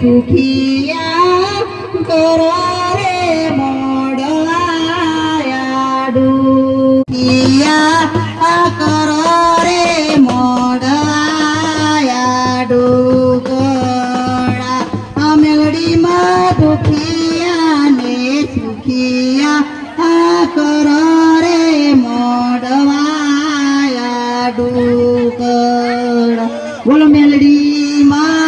સુખિયા કરો રે મોડવાયાડુ કરો રે મોડવાયાડુ ગળા મેલડીમાં દુખિયા ને સુખિયા કરો રે મોડવાયાડુ ગળા બોલો મેલડીમાં